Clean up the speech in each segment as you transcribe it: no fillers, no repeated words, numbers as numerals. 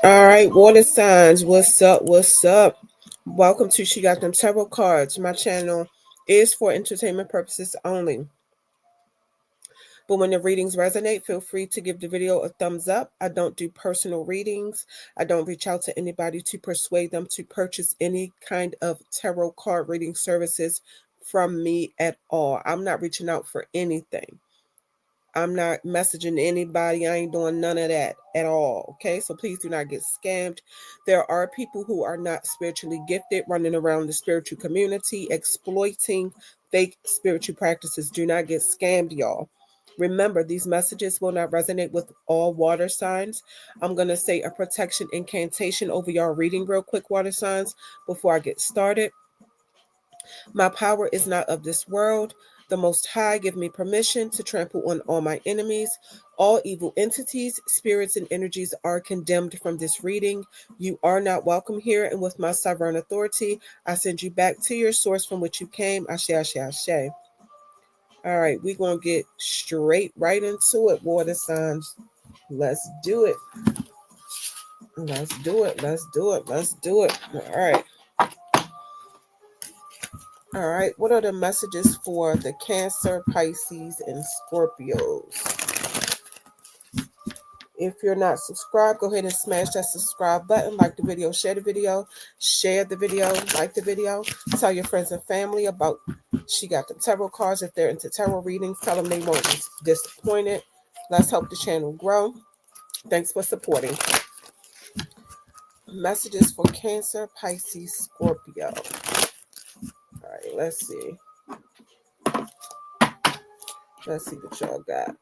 All right, water signs. What's up? What's up? Welcome to She Got Them Tarot Cards. My channel is for entertainment purposes only. But when the readings resonate, feel free to give the video a thumbs up. I don't do personal readings. I don't reach out to anybody to persuade them to purchase any kind of tarot card reading services from me at all. I'm not reaching out for anything. I'm not messaging anybody. I ain't doing none of that at all. Okay. So please do not get scammed. There are people who are not spiritually gifted running around the spiritual community exploiting fake spiritual practices. Do not get scammed, y'all. Remember, these messages will not resonate with all water signs. I'm going to say a protection incantation over y'all reading real quick, water signs, before I get started. My power is not of this world. The Most High give me permission to trample on all my enemies. All evil entities, spirits, and energies are condemned from this reading. You are not welcome here, and with my sovereign authority, I send you back to your source from which you came. Ashe, ashe, ashe. All right, we're going to get straight right into it, water signs. Let's do it. Let's do it. Let's do it. Let's do it. All right. All right, what are the messages for the Cancer, Pisces, and Scorpios? If you're not subscribed, go ahead and smash that subscribe button, like the video, share the video, like the video. Tell your friends and family about She Got the Tarot cards. If they're into tarot readings, tell them they won't be disappointed. Let's help the channel grow. Thanks for supporting. Messages for Cancer, Pisces, Scorpio. All right, let's see. Let's see what y'all got.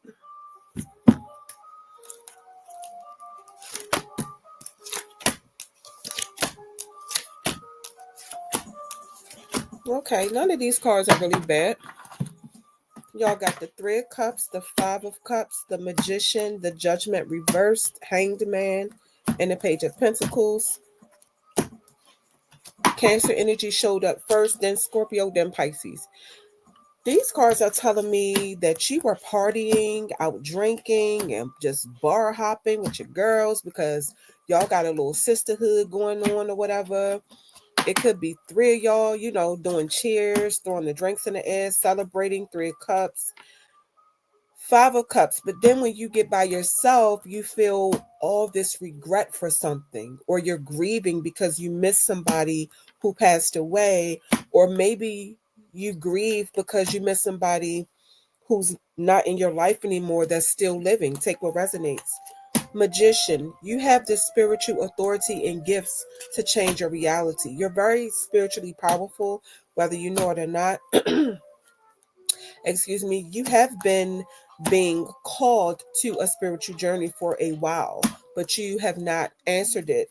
Okay, none of these cards are really bad. Y'all got the Three of Cups, the Five of Cups, the Magician, the Judgment reversed, Hanged Man, and the Page of Pentacles. Cancer energy showed up first, then Scorpio, then Pisces. These cards are telling me that you were partying, out drinking, and just bar hopping with your girls because y'all got a little sisterhood going on or whatever. It could be three of y'all, doing cheers, throwing the drinks in the air, celebrating. Three of Cups, Five of Cups. But then when you get by yourself, you feel all this regret for something, or you're grieving because you miss somebody who passed away, or maybe you grieve because you miss somebody who's not in your life anymore that's still living. Take what resonates. Magician, you have the spiritual authority and gifts to change your reality. You're very spiritually powerful, whether you know it or not. Excuse me. You have been being called to a spiritual journey for a while, but you have not answered it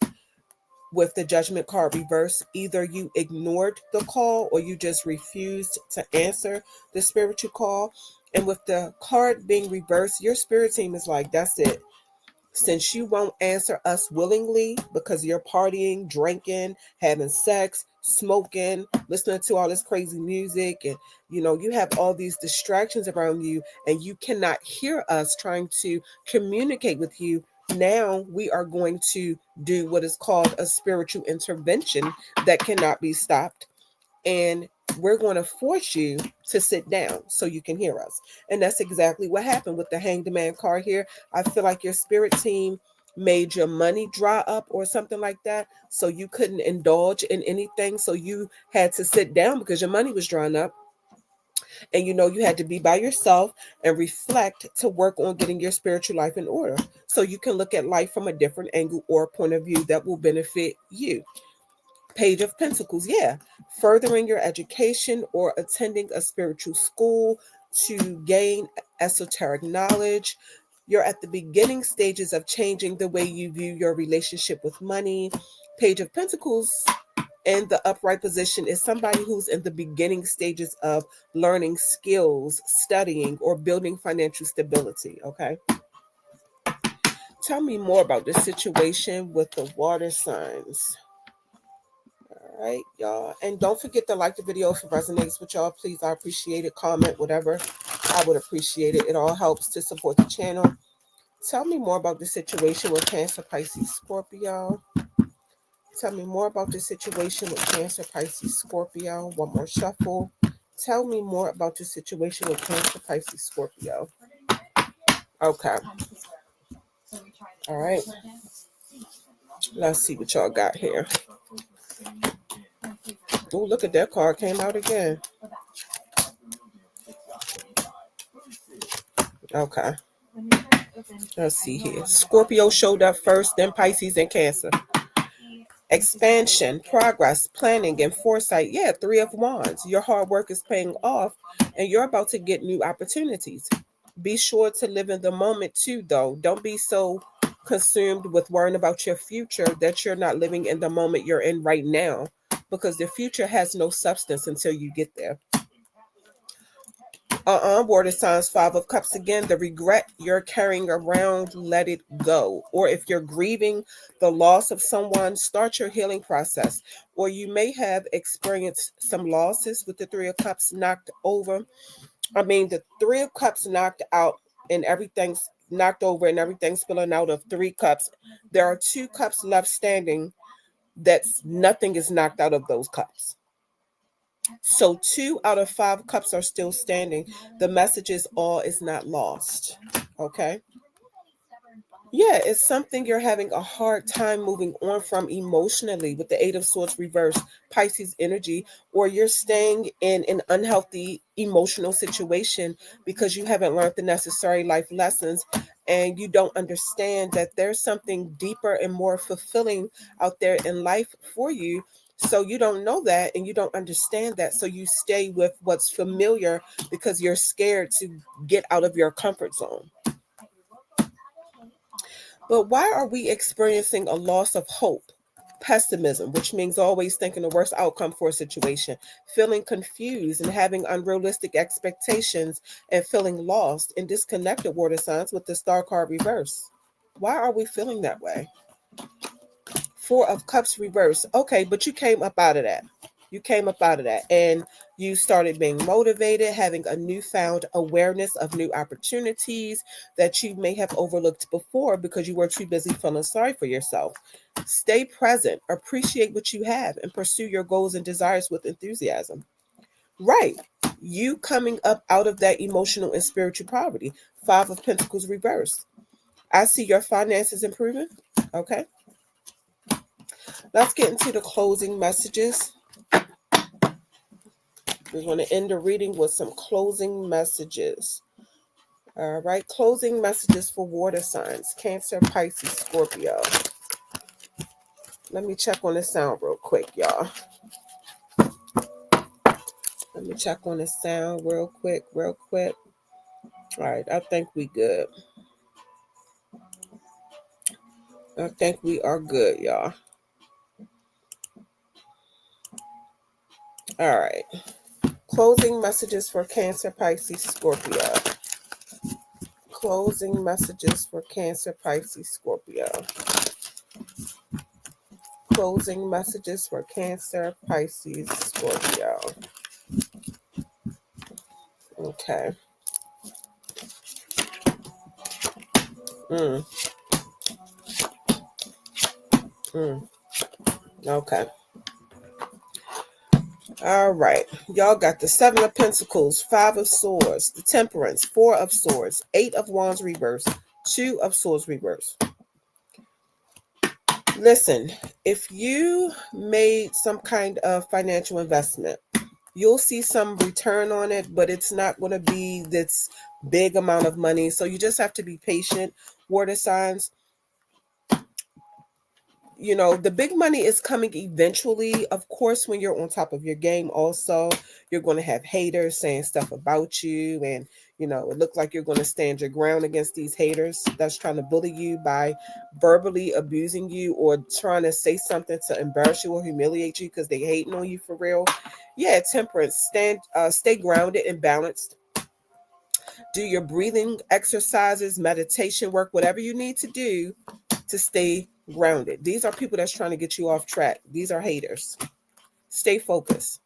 with the Judgment card reverse. Either you ignored the call or you just refused to answer the spiritual call. And with the card being reversed, your spirit team is like, that's it. Since you won't answer us willingly because you're partying, drinking, having sex, smoking, listening to all this crazy music, and you have all these distractions around you, and you cannot hear us trying to communicate with you. Now we are going to do what is called a spiritual intervention that cannot be stopped. And we're going to force you to sit down so you can hear us. And that's exactly what happened with the Hanged Man card here. I feel like your spirit team made your money dry up or something like that. So you couldn't indulge in anything. So you had to sit down because your money was drying up. And you had to be by yourself and reflect to work on getting your spiritual life in order. So you can look at life from a different angle or point of view that will benefit you. Page of Pentacles, yeah. Furthering your education or attending a spiritual school to gain esoteric knowledge. You're at the beginning stages of changing the way you view your relationship with money. Page of Pentacles in the upright position is somebody who's in the beginning stages of learning skills, studying, or building financial stability. Okay. Tell me more about this situation with the water signs. All right, y'all. And don't forget to like the video if it resonates with y'all. Please, I appreciate it. Comment, whatever. I would appreciate it. It all helps to support the channel. Tell me more about the situation with Cancer, Pisces, Scorpio. Tell me more about the situation with Cancer, Pisces, Scorpio. One more shuffle. Tell me more about the situation with Cancer, Pisces, Scorpio. Okay. All right. Let's see what y'all got here. Oh, look at that card came out again. Okay. Let's see here. Scorpio showed up first, then Pisces and Cancer. Expansion, progress, planning, and foresight. Yeah, 3 of Wands. Your hard work is paying off, and you're about to get new opportunities. Be sure to live in the moment too, though. Don't be so consumed with worrying about your future that you're not living in the moment you're in right now, because the future has no substance until you get there. Water signs, 5 of Cups again. The regret you're carrying around, let it go. Or if you're grieving the loss of someone, start your healing process. Or you may have experienced some losses with the 3 of Cups knocked over. The 3 of Cups knocked out and everything's knocked over and everything's spilling out of 3 cups. There are 2 cups left standing. That's nothing is knocked out of those cups. So 2 out of 5 cups are still standing. The message is all is not lost. Okay. Yeah, it's something you're having a hard time moving on from emotionally with the 8 of Swords reverse, Pisces energy, or you're staying in an unhealthy emotional situation because you haven't learned the necessary life lessons and you don't understand that there's something deeper and more fulfilling out there in life for you. So you don't know that and you don't understand that. So you stay with what's familiar because you're scared to get out of your comfort zone. But why are we experiencing a loss of hope? Pessimism, which means always thinking the worst outcome for a situation, feeling confused and having unrealistic expectations, and feeling lost and disconnected, water signs, with the Star card reverse. Why are we feeling that way? 4 of Cups reverse. Okay, but you came up out of that. You came up out of that and you started being motivated, having a newfound awareness of new opportunities that you may have overlooked before because you were too busy feeling sorry for yourself. Stay present, appreciate what you have, and pursue your goals and desires with enthusiasm. Right. You coming up out of that emotional and spiritual poverty. 5 of Pentacles reverse. I see your finances improving. Okay. Let's get into the closing messages. We're going to end the reading with some closing messages. All right, closing messages for water signs, Cancer, Pisces, Scorpio. Let me check on the sound real quick, y'all. Let me check on the sound real quick. All right, I think we good. I think we are good, y'all. All right. Closing messages for Cancer, Pisces, Scorpio. Closing messages for Cancer, Pisces, Scorpio. Closing messages for Cancer, Pisces, Scorpio. Okay. Okay. All right. Y'all got the 7 of Pentacles, 5 of Swords, the Temperance, 4 of Swords, 8 of Wands reverse, 2 of Swords reverse. Listen, if you made some kind of financial investment, you'll see some return on it, but it's not going to be this big amount of money. So you just have to be patient, water signs. The big money is coming eventually. Of course, when you're on top of your game, also, you're going to have haters saying stuff about you. And, it looks like you're going to stand your ground against these haters that's trying to bully you by verbally abusing you or trying to say something to embarrass you or humiliate you because they hating on you for real. Yeah, Temperance, stay grounded and balanced. Do your breathing exercises, meditation work, whatever you need to do to stay grounded. These are people that's trying to get you off track. These are haters. Stay focused.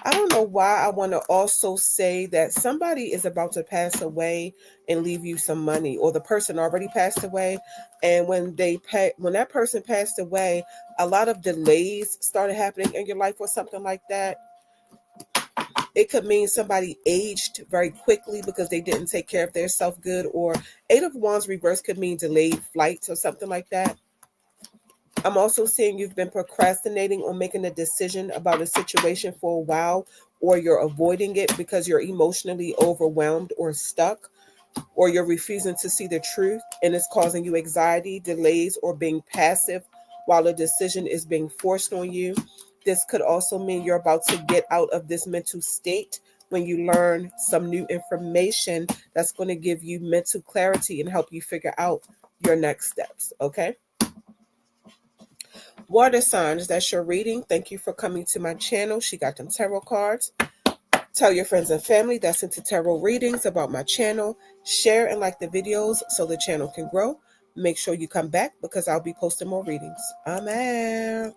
I don't know why I want to also say that somebody is about to pass away and leave you some money, or the person already passed away. And when when that person passed away, a lot of delays started happening in your life or something like that. It could mean somebody aged very quickly because they didn't take care of their self good, or Eight of Wands reverse could mean delayed flights or something like that. I'm also seeing you've been procrastinating on making a decision about a situation for a while, or you're avoiding it because you're emotionally overwhelmed or stuck, or you're refusing to see the truth and it's causing you anxiety, delays, or being passive while a decision is being forced on you. This could also mean you're about to get out of this mental state when you learn some new information that's going to give you mental clarity and help you figure out your next steps. Okay. Water signs, that's your reading. Thank you for coming to my channel. She got them tarot cards. Tell your friends and family that's into tarot readings about my channel. Share and like the videos so the channel can grow. Make sure you come back because I'll be posting more readings. I'm out.